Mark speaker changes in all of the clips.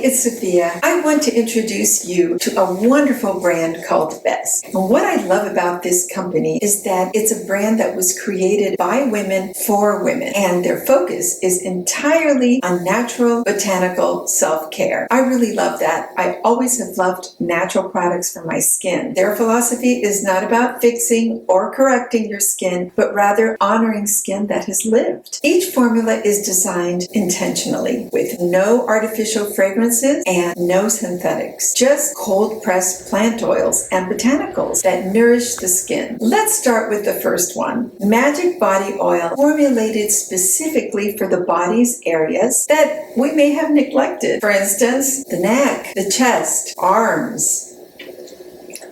Speaker 1: it's Sophia. I want to introduce you to a wonderful brand called Besque. And what I love about this company is that it's a brand that was created by women for women, and their focus is entirely on natural botanical self-care. I really love that. I always have loved natural products for my skin. Their philosophy is not about fixing or correcting your skin, but rather honoring skin that has lived. Each formula is designed intentionally with no artificial fragrances and no synthetics, just cold-pressed plant oils and botanicals that nourish the skin. Let's start with the first one, Magic Body Oil, formulated specifically for the body's areas that we may have neglected. For instance, the neck, the chest, arms,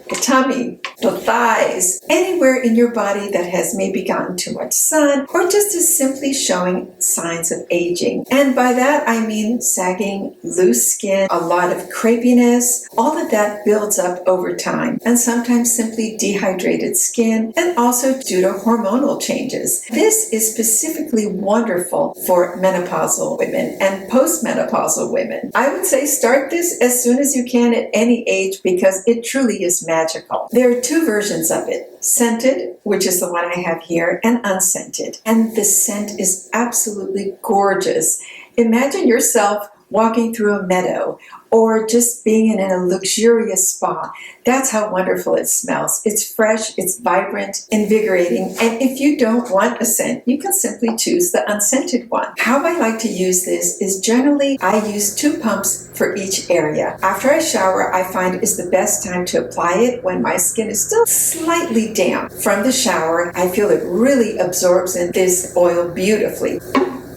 Speaker 1: the tummy, the thighs, anywhere in your body that has maybe gotten too much sun or just is simply showing signs of aging. And by that I mean sagging, loose skin, a lot of crepiness. All of that builds up over time, and sometimes simply dehydrated skin, and also due to hormonal changes. This is specifically wonderful for menopausal women and postmenopausal women. I would say start this as soon as you can at any age, because it truly is magical. There are two versions of it, scented, which is the one I have here, and unscented. And the scent is absolutely gorgeous. Imagine yourself walking through a meadow or just being in a luxurious spa. That's how wonderful it smells. It's fresh, it's vibrant, invigorating, and if you don't want a scent, you can simply choose the unscented one. How I like to use this is generally I use 2 pumps for each area. After I shower, I find is the best time to apply it when my skin is still slightly damp. From the shower, I feel it really absorbs in this oil beautifully.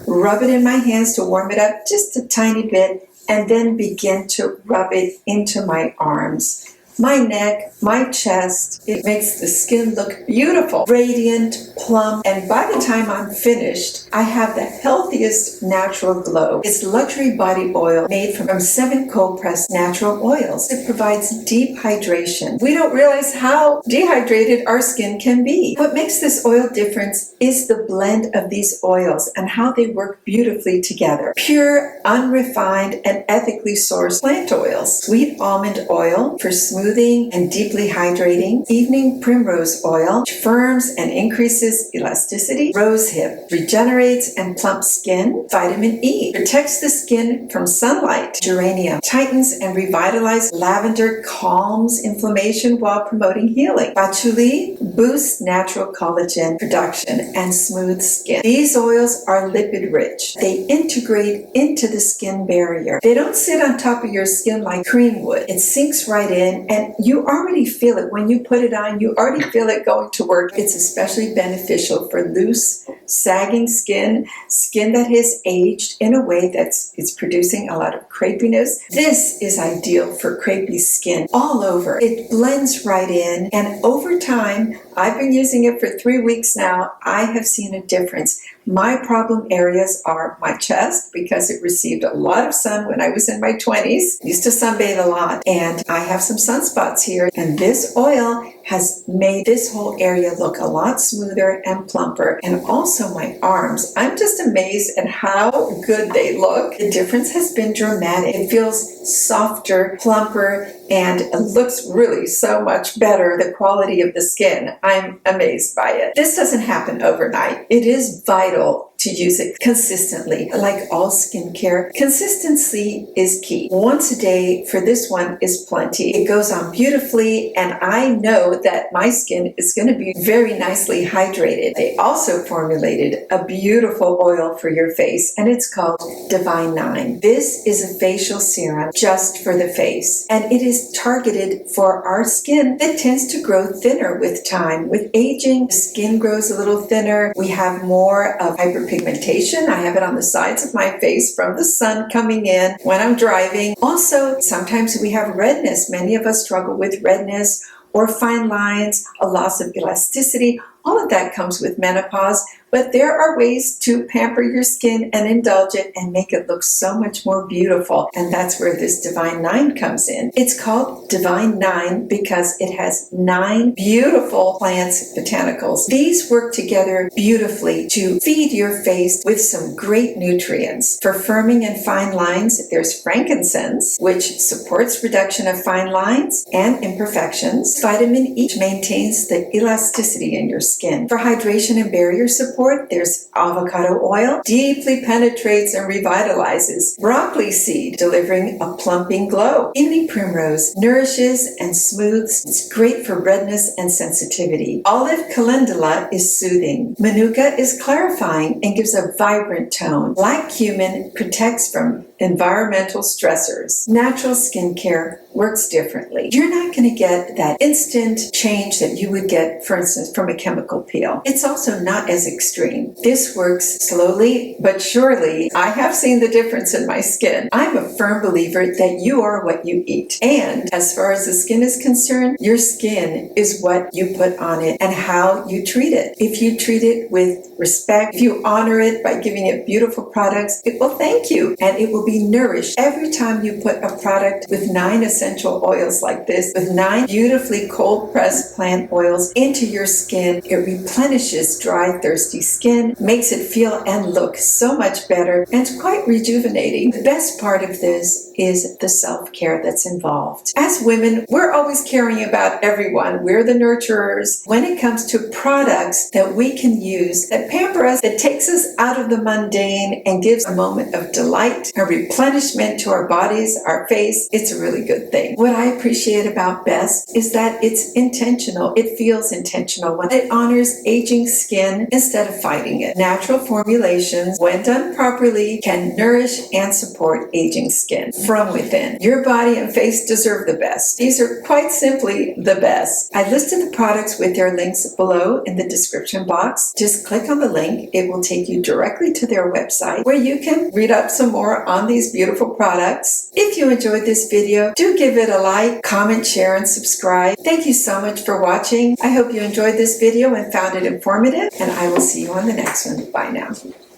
Speaker 1: Rub it in my hands to warm it up just a tiny bit, and then begin to rub it into my arms, my neck, my chest. It makes the skin look beautiful, radiant, plump, and by the time I'm finished, I have the healthiest natural glow. It's luxury body oil made from 7 cold-pressed natural oils. It provides deep hydration. We don't realize how dehydrated our skin can be. What makes this oil different is the blend of these oils and how they work beautifully together. Pure, unrefined, and ethically sourced plant oils. Sweet almond oil for smoothing and deeply hydrating. Evening primrose oil, which firms and increases elasticity. Rosehip regenerates and plumps skin. Vitamin E protects the skin from sunlight. Geranium tightens and revitalizes. Lavender calms inflammation while promoting healing. Patchouli boosts natural collagen production and smooths skin. These oils are lipid rich. They integrate into the skin barrier. They don't sit on top of your skin like cream would. It sinks right in, and you already feel it. When you put it on, you already feel it going to work. It's especially beneficial for loose, sagging skin that has aged in a way that's producing a lot of crepiness. This is ideal for crepey skin all over. It blends right in, and over time, I've been using it for 3 weeks now, I have seen a difference. My problem areas are my chest, because it received a lot of sun when I was in my 20s. Used to sunbathe a lot, and I have some sunspots here, and this oil has made this whole area look a lot smoother and plumper. And also my arms. I'm just amazed at how good they look. The difference has been dramatic. It feels softer, plumper, and it looks really so much better, the quality of the skin. I'm amazed by it. This doesn't happen overnight. It is vital to use it consistently. Like all skincare, consistency is key. Once a day for this one is plenty. It goes on beautifully, and I know that my skin is going to be very nicely hydrated. They also formulated a beautiful oil for your face, and it's called Divine9. This is a facial serum just for the face, and it is targeted for our skin that tends to grow thinner with time. With aging, the skin grows a little thinner. We have more of hyperpigmentation. I have it on the sides of my face from the sun coming in when I'm driving. Also, sometimes we have redness. Many of us struggle with redness or fine lines, a loss of elasticity. All of that comes with menopause. But there are ways to pamper your skin and indulge it and make it look so much more beautiful. And that's where this Divine 9 comes in. It's called Divine 9 because it has 9 beautiful plants, botanicals. These work together beautifully to feed your face with some great nutrients. For firming and fine lines, there's frankincense, which supports reduction of fine lines and imperfections. Vitamin E maintains the elasticity in your skin. For hydration and barrier support, there's avocado oil, deeply penetrates and revitalizes. Broccoli seed, delivering a plumping glow. Evening primrose nourishes and smooths. It's great for redness and sensitivity. Olive calendula is soothing. Manuka is clarifying and gives a vibrant tone. Black cumin protects from environmental stressors. Natural skincare works differently. You're not going to get that instant change that you would get, for instance, from a chemical peel. It's also not as extreme. This works slowly but surely. I have seen the difference in my skin. I'm a firm believer that you are what you eat. And as far as the skin is concerned, your skin is what you put on it and how you treat it. If you treat it with respect, if you honor it by giving it beautiful products, it will thank you and it will be nourished. Every time you put a product with 9 essential oils like this, with 9 beautifully cold pressed plant oils into your skin, it replenishes dry, thirsty skin, makes it feel and look so much better, and it's quite rejuvenating. The best part of this is the self-care that's involved. As women, we're always caring about everyone. We're the nurturers. When it comes to products that we can use that pamper us, that takes us out of the mundane and gives a moment of delight, a replenishment to our bodies, our face, it's a really good thing. What I appreciate about Besque is that it's intentional. It feels intentional when it honors aging skin instead of fighting it. Natural formulations, when done properly, can nourish and support aging skin from within. Your body and face deserve the best. These are quite simply the best. I listed the products with their links below in the description box. Just click on the link. It will take you directly to their website where you can read up some more on these beautiful products. If you enjoyed this video, do give it a like, comment, share, and subscribe. Thank you so much for watching. I hope you enjoyed this video and found it informative, and I will see you on the next one. Bye now.